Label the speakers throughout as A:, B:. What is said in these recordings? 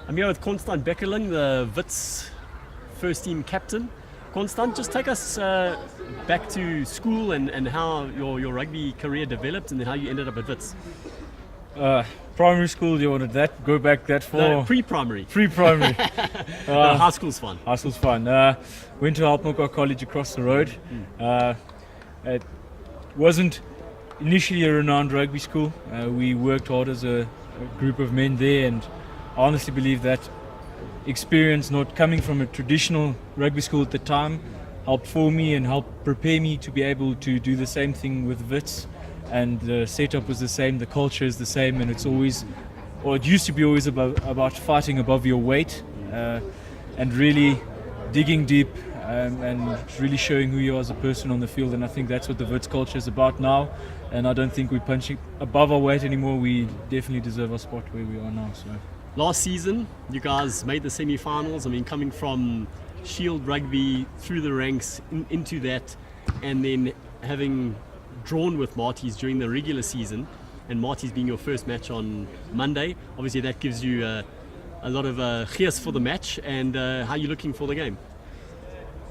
A: I'm here with Constant Beckerling, the Wits first team captain. Constant, just take us back to school and how your rugby career developed and then how you ended up at Wits.
B: Primary school, you wanted that? Go back that far?
A: No, pre-primary.
B: Pre-primary.
A: High school's fun.
B: High school's fun. Went to Alpmokar College across the road. It wasn't initially a renowned rugby school. We worked hard as a group of men there, and I honestly believe that experience, not coming from a traditional rugby school at the time, helped form me and helped prepare me to be able to do the same thing with Wits. And the setup was the same, the culture is the same, and it's always, or it used to be always about fighting above your weight and really digging deep and really showing who you are as a person on the field. And I think that's what the Wits culture is about now. And I don't think we're punching above our weight anymore. We definitely deserve our spot where we are now. So
A: last season, you guys made the semi-finals. I mean, coming from Shield Rugby through the ranks into that, and then having drawn with Marty's during the regular season, and Marty's being your first match on Monday, obviously that gives you a lot of gears for the match. And how are you looking for the game?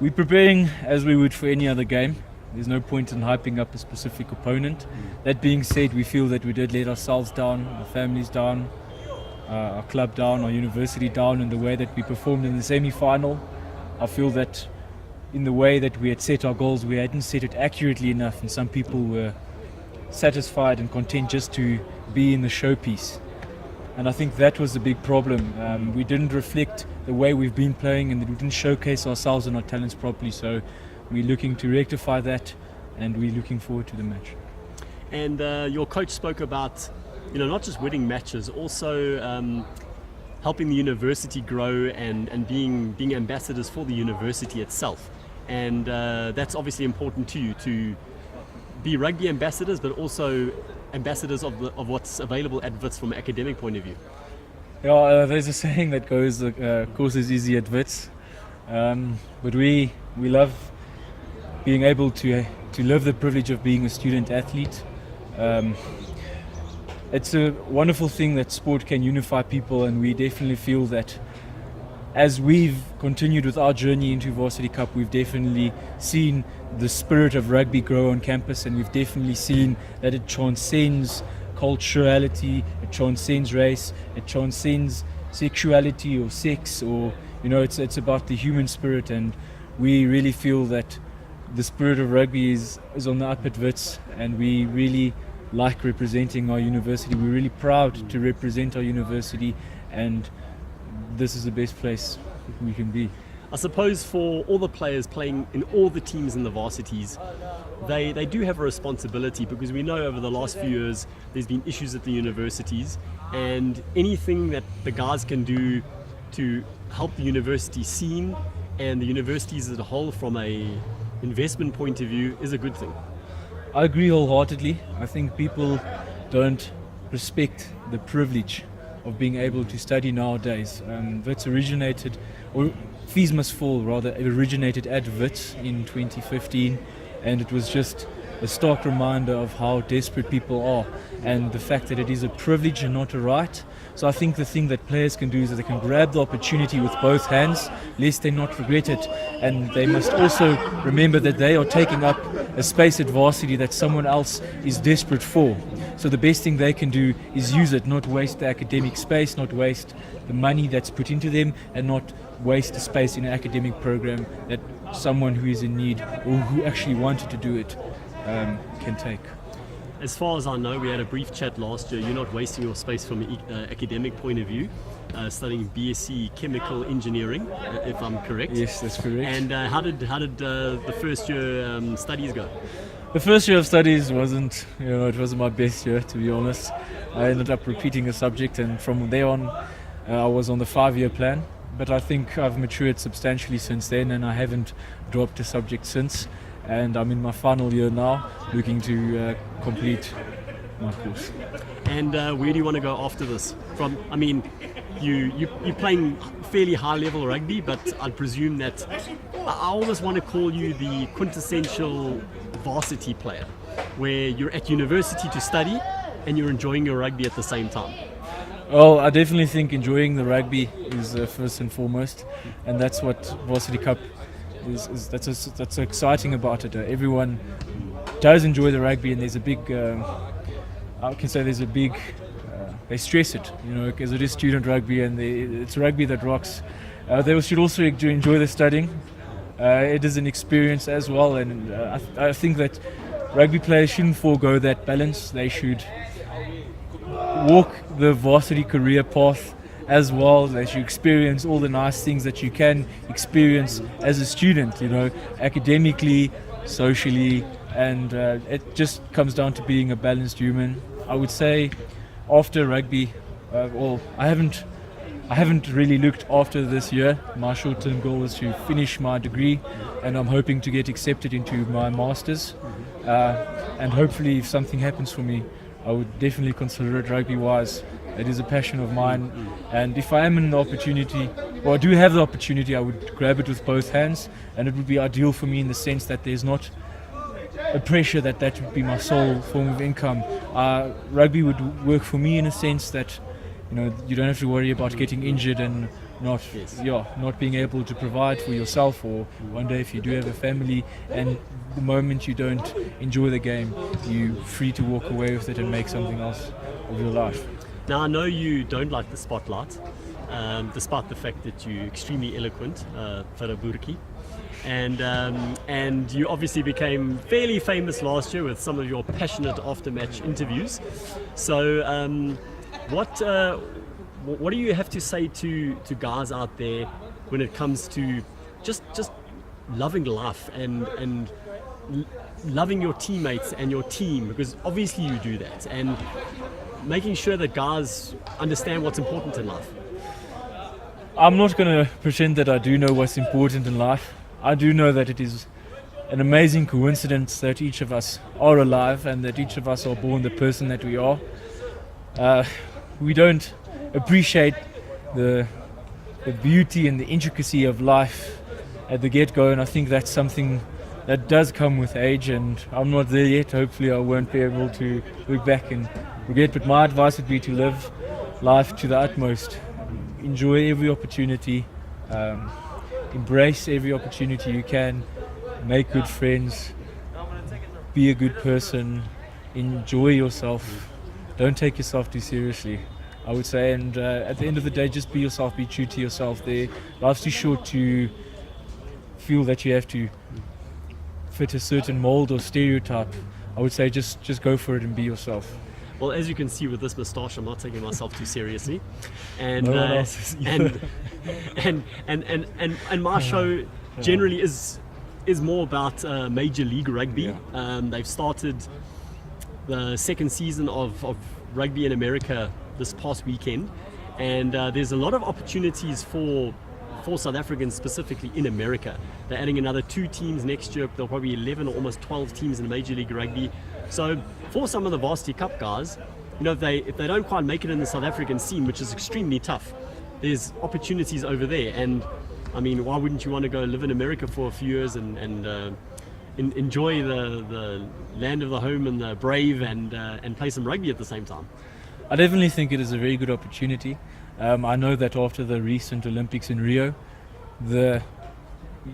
B: We're preparing as we would for any other game. There's no point in hyping up a specific opponent. That being said, we feel that we did let ourselves down, our families down, our club down, our university down in the way that we performed in the semi-final. I feel that in the way that we had set our goals, we hadn't set it accurately enough, and some people were satisfied and content just to be in the showpiece. And I think that was the big problem. We didn't reflect the way we've been playing, and we didn't showcase ourselves and our talents properly. So we're looking to rectify that, and we're looking forward to the match.
A: And your coach spoke about, not just winning matches, also helping the university grow and being ambassadors for the university itself. And that's obviously important to you, to be rugby ambassadors, but also ambassadors of what's available at Wits from an academic point of view.
B: Yeah, there's a saying that goes, course is easy at Wits, but we love being able to live the privilege of being a student athlete. It's a wonderful thing that sport can unify people, and we definitely feel that as we've continued with our journey into Varsity Cup, we've definitely seen the spirit of rugby grow on campus, and we've definitely seen that it transcends culturality, it transcends race, it transcends sexuality or sex, or it's about the human spirit. And we really feel that the spirit of rugby is on the up at Wits, and we really like representing our university. We're really proud to represent our university, and this is the best place we can be.
A: I suppose for all the players playing in all the teams in the varsities, they do have a responsibility, because we know over the last few years there's been issues at the universities, and anything that the guys can do to help the university scene and the universities as a whole from a investment point of view is a good thing.
B: I agree wholeheartedly. I think people don't respect the privilege of being able to study nowadays. Wits originated, or Fees Must Fall rather, originated at Wits in 2015, and it was just a stark reminder of how desperate people are, and the fact that it is a privilege and not a right. So I think the thing that players can do is that they can grab the opportunity with both hands, lest they not regret it. And they must also remember that they are taking up a space at varsity that someone else is desperate for. So the best thing they can do is use it, not waste the academic space, not waste the money that's put into them, and not waste the space in an academic program that someone who is in need or who actually wanted to do it can take.
A: As far as I know, we had a brief chat last year. You're not wasting your space from an academic point of view, studying BSc Chemical Engineering, if I'm correct.
B: Yes, that's correct.
A: And how did the first year studies go?
B: The first year of studies wasn't my best year, to be honest. I ended up repeating a subject, and from there on, I was on the 5-year plan. But I think I've matured substantially since then, and I haven't dropped a subject since. And I'm in my final year now, looking to complete my course. And
A: where do you want to go after this? You're playing fairly high level rugby, but I presume that I always want to call you the quintessential varsity player, where you're at university to study and you're enjoying your rugby at the same time.
B: Well, I definitely think enjoying the rugby is first and foremost, and that's what Varsity Cup is. That's exciting about it. Everyone does enjoy the rugby, and there's a big. I can say there's a big. They stress it, because it is student rugby, and it's rugby that rocks. They should also enjoy the studying. It is an experience as well, and I think that rugby players shouldn't forego that balance. They should walk the varsity career path as well. They should experience all the nice things that you can experience as a student, academically, socially, and it just comes down to being a balanced human. I would say after rugby, I haven't really looked after this year. My short-term goal is to finish my degree, and I'm hoping to get accepted into my master's. And hopefully, if something happens for me, I would definitely consider it rugby-wise. It is a passion of mine, and if I am in the opportunity, or I do have the opportunity, I would grab it with both hands, and it would be ideal for me in the sense that there's not a pressure that would be my sole form of income. Rugby would work for me in a sense that you don't have to worry about getting injured and not being able to provide for yourself, or one day if you do have a family, and the moment you don't enjoy the game, you're free to walk away with it and make something else of your life.
A: Now, I know you don't like the spotlight, despite the fact that you're extremely eloquent, Faraburki. And you obviously became fairly famous last year with some of your passionate after-match interviews. So what do you have to say to guys out there when it comes to just loving life and loving your teammates and your team, because obviously you do that, and making sure that guys understand what's important in life?
B: I'm not going to pretend that I do know what's important in life. I do know that it is an amazing coincidence that each of us are alive and that each of us are born the person that we are. We don't appreciate the beauty and the intricacy of life at the get-go, and I think that's something that does come with age, and I'm not there yet. Hopefully I won't be able to look back and regret, but my advice would be to live life to the utmost. Enjoy every opportunity, embrace every opportunity you can, make good friends, be a good person, enjoy yourself, don't take yourself too seriously, I would say, and at the end of the day, just be yourself, be true to yourself. Life's too short to feel that you have to fit a certain mold or stereotype. I would say just go for it and be yourself.
A: Well, as you can see with this moustache, I'm not taking myself too seriously, and
B: No one else is either.
A: and my show generally is more about Major League Rugby.
B: Yeah.
A: They've started the second season of rugby in America this past weekend, and there's a lot of opportunities for South Africans specifically in America. They're adding another 2 teams next year. There'll probably be 11 or almost 12 teams in Major League Rugby. So for some of the Varsity Cup guys, if they don't quite make it in the South African scene, which is extremely tough, there's opportunities over there. And I mean, why wouldn't you want to go live in America for a few years and enjoy the land of the home and the brave and play some rugby at the same time?
B: I definitely think it is a very good opportunity. I know that after the recent Olympics in Rio, the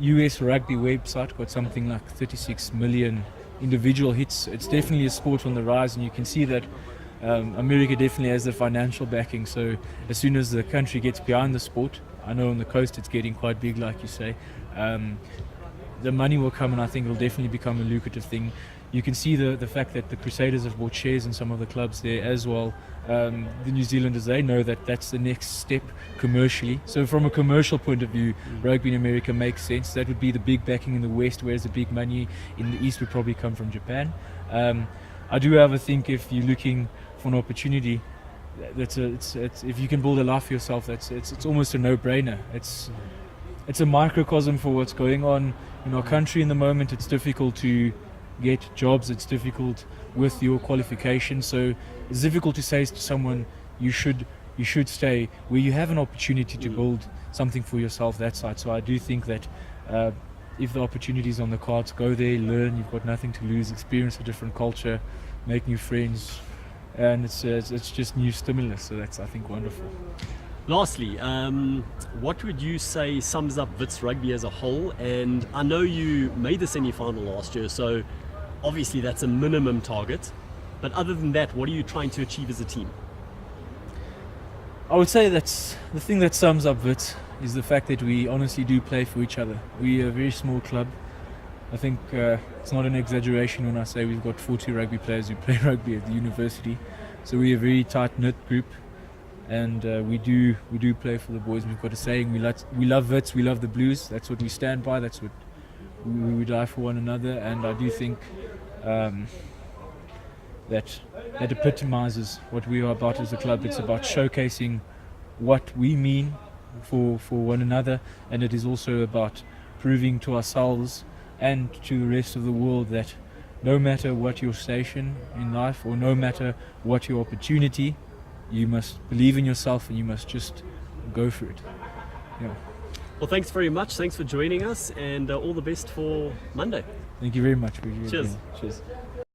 B: US rugby website got something like 36 million individual hits. It's definitely a sport on the rise, and you can see that America definitely has the financial backing. So as soon as the country gets behind the sport, I know on the coast it's getting quite big, like you say, the money will come, and I think it will definitely become a lucrative thing. You can see the fact that the Crusaders have bought shares in some of the clubs there as well. The New Zealanders, they know that that's the next step commercially. So from a commercial point of view, rugby in America makes sense. That would be the big backing in the West, whereas the big money in the East would probably come from Japan. I do have a think if you're looking for an opportunity, if you can build a life for yourself, it's almost a no-brainer. It's a microcosm for what's going on in our country in the moment. It's difficult to get jobs, it's difficult with your qualifications, so it's difficult to say to someone you should stay where you have an opportunity to build something for yourself that side. So I do think that if the opportunity is on the cards, go there, learn. You've got nothing to lose, experience a different culture, make new friends, and it's just new stimulus. So that's, I think, wonderful.
A: Lastly, what would you say sums up Wits rugby as a whole? And I know you made the semi-final last year, so obviously that's a minimum target. But other than that, what are you trying to achieve as a team?
B: I would say that's the thing that sums up Wits is the fact that we honestly do play for each other. We're a very small club. I think it's not an exaggeration when I say we've got 40 rugby players who play rugby at the university. So we're a very tight-knit group, and we do play for the boys. We've got a saying: we love Wits, we love the Blues. That's what we stand by. That's what we die for one another. And I do think that epitomizes what we are about as a club. It's about showcasing what we mean for one another, and it is also about proving to ourselves and to the rest of the world that no matter what your station in life or no matter what your opportunity, you must believe in yourself and you must just go for it. Yeah.
A: Well, thanks very much. Thanks for joining us, and all the best for Monday.
B: Thank you very much.
A: Cheers.
B: Cheers.